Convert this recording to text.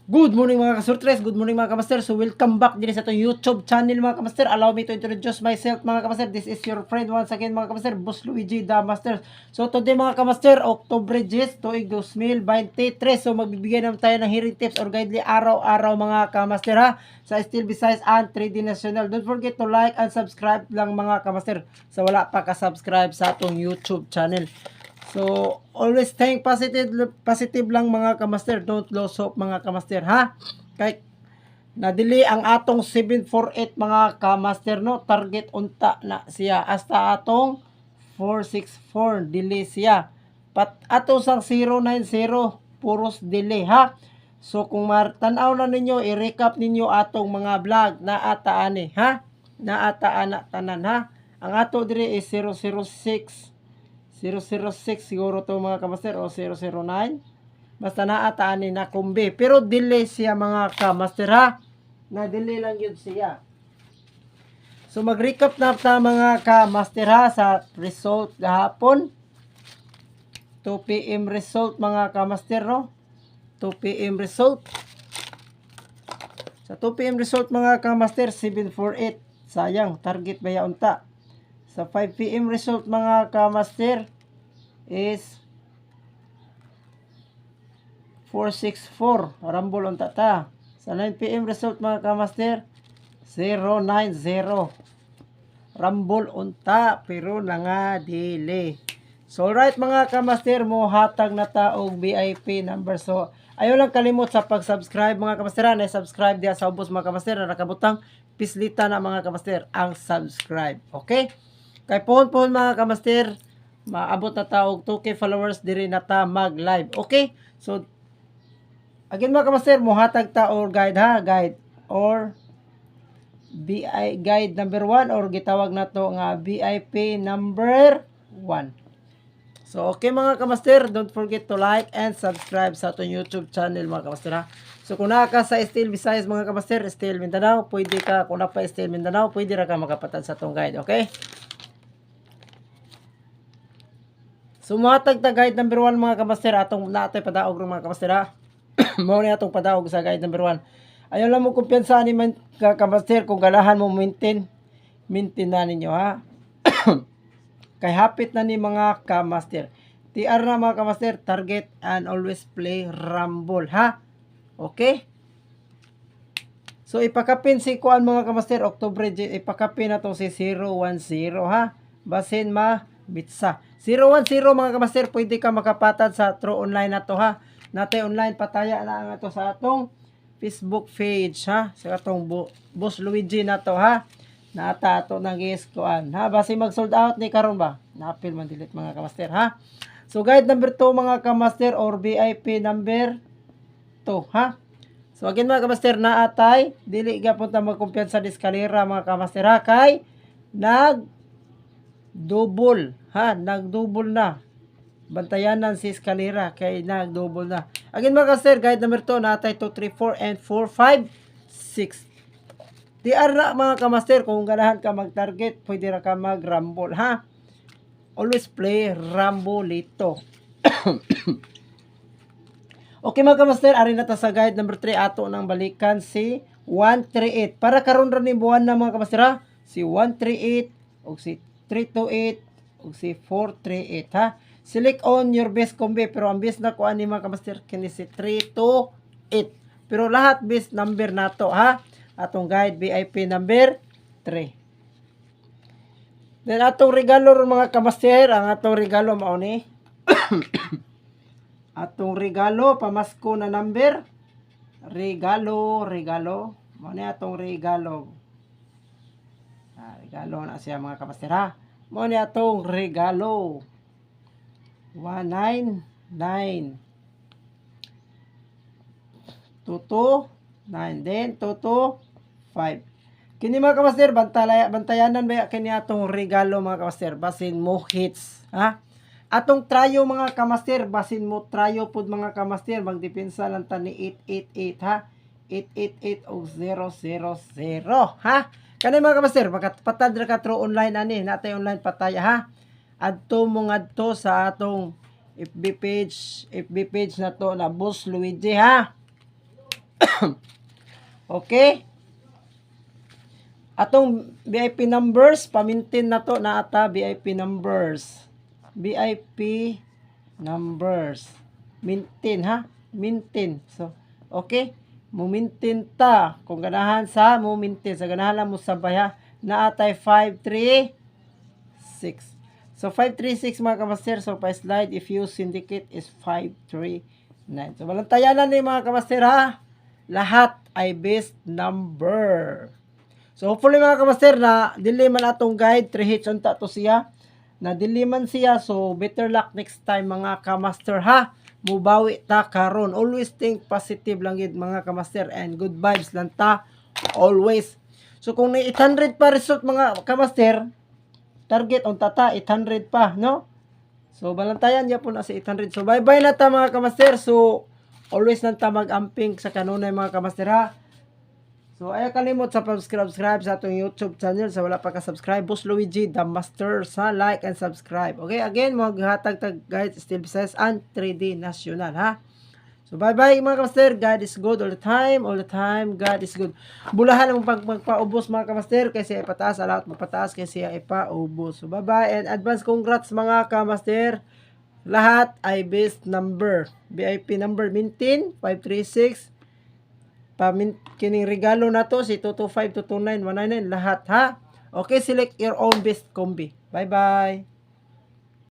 Good morning mga kasurtres, good morning mga kamaster. So welcome back din sa itong YouTube channel mga kamaster. Allow me to introduce myself mga kamaster. This is your friend once again mga kamaster, Boss Luigi the Master. So today mga kamaster, October 10, tuig 2023. So magbibigay naman tayo ng hearing tips or guide araw-araw mga kamaster ha, sa Steel Visayas and 3D National. Don't forget to like and subscribe lang mga kamaster sa wala pa ka-subscribe sa itong YouTube channel. So, always think positive lang mga kamaster. Don't lose hope mga kamaster ha. Kay nadili ang atong 748 mga kamaster no. Target unta na siya. Hasta atong 464 dili siya. Atong sang 090 puros dili ha. So kung martanaw na ninyo, i-recap ninyo atong mga vlog na ataani ha. Na ataan na tanan ha. Ang ato diri is 006 siguro to mga kamaster o 009. Basta naataan ni na kumbi. Pero delay siya mga kamaster ha. Na delay lang yun siya. So mag-recap na ta mga kamaster ha sa result gahapon. 2 PM result mga kamaster no. 2 PM result. Sa 2 PM result mga kamaster 748. Sayang target baya unta. Sa 5 PM result mga kamaster is 464. Rumble on tata. Sa 9 PM result mga kamaster 090. Rumble unta pero nga delay. So alright mga kamaster, mo hatag na ta og VIP number. So ayaw lang kalimot sa pag-subscribe mga kamaster. Na subscribe diya sa ubos mga kamaster na nakabutang pislita na mga kamaster ang subscribe. Okay? Kay pohon mga kamaster, maabot na ta og 2K followers diri na ta mag-live. Okay? So again mga kamaster, mohatag ta or guide ha, guide or guide number 1 or gitawag na to nga VIP number 1. So okay mga kamaster, don't forget to like and subscribe sa atong YouTube channel mga kamaster ha. So kung naa ka sa Steel Visayas mga kamaster, Steel Mindanao, pwede ka, kung na pa Steel Mindanao, pwede ra ka makapatad sa atong guide, okay? So matag ta guide number 1 mga kamaster, atong naatay padaog ro mga kamaster ha. Mao ni atong padaog sa guide number 1. Ayaw lang mo kumpiyansa ni man kamaster kung ganahan mo maintain na ninyo ha. Kay hapit na ni mga kamaster. TR na mga kamaster, target and always play rumble ha. Okay? So ipakapin si kuan mga kamaster, October ipakapin na to si 010 ha. Basin bitsa. 010 mga kamaster, pwede ka makapatad sa True Online na to ha. Natay online pataya na ang ato sa atong Facebook page ha. Sa atong Boss Luigi na to ha. Nata ato nang iskuan ha. Basi mag sold out ni karon ba? Napil man delete mga kamaster ha. So guide number 2 mga kamaster or VIP number 2 ha. So again mga kamaster, naatay dili gyapon ta magkumpiyansa sa eskalera mga kamaster ha, kay double ha, nagdouble na. Bantayanan si eskalera kay nagdouble na. Again mga kamaster, guide number 2 natay 2, 3, 4 and 4, 5, 6. TR na mga kamaster, kung ganahan ka mag-target, pwede ra ka mag-rumble ha. Always play rumble ito. Okay mga kamaster, ari na ta sa guide number 3 ato nang balikan si 138. Para karon ra ni buwan na mga kamaster ha, si 138 o si 328 o si 438 ha. Select on your best combi, pero ang best na kuan ni mga kamaster kini si 328. Pero lahat best number nato ha. Atong guide VIP number 3. Then atong regalo ron mga kamaster, ang atong regalo mao ni atong regalo pamasko na number. Regalo mao ni atong regalo. Regalo na siya mga kamaster ha. Mao ni atong regalo. 199 22 9 then 225. Kini mga kamaster, bantayanan ba kini atong regalo mga kamaster, basin mo hits ha. Atong trayo mga kamaster, basin mo trayo pud mga kamaster, magdepensa lang ta ni 888 ha. 888 o 000 ha. Kani mga kamaster, patad ra ka True Online ani, natay online pataya ha. Adto mo ngadto sa atong FB page na to na Boss Luigi ha. Okay? Atong VIP numbers, pamintin na to na ata VIP numbers. VIP numbers. Mintin ha? Mintin. So, okay? Mumintin ta. Kung ganahan sa mumintin. Sa ganahan lang mo sabay ha. Na atay 536. So, 536 mga kamaster. So, pa-slide if you syndicate is 539. So, walang tayanan ni mga kamaster ha. Lahat ay best number. So, hopefully mga kamaster na dili man atong guide, 3 hits unta to siya. Na dili man siya, so better luck next time mga kamaster ha. Mubawi ta karon. Always think positive lang yun mga kamaster and good vibes lang ta always. So, kung na 800 pa result mga kamaster, target unta ta 800 pa, no? So, balantayan niya po na sa 800. So, bye-bye na ta mga kamaster. So, always lang ta mag-amping sa kanunay mga kamaster ha. So, ayaw kalimot sa subscribe sa atong YouTube channel. Sa wala pa ka-subscribe, Boss Luigi, The Master, sa like and subscribe. Okay, again, maghatag tag guys, Steel Business and 3D National, ha? So, bye-bye mga kamaster. God is good all the time. All the time, God is good. Bulahan ang magpaubos mga kamaster kasi ipataas. Alawat magpataas kasi ipaubos. So, bye-bye and advance congrats mga kamaster. Lahat ay best number. VIP number mintin, 536. Kining regalo na to si 225, 229, 199 lahat ha. Okay, select your own best combi. Bye bye.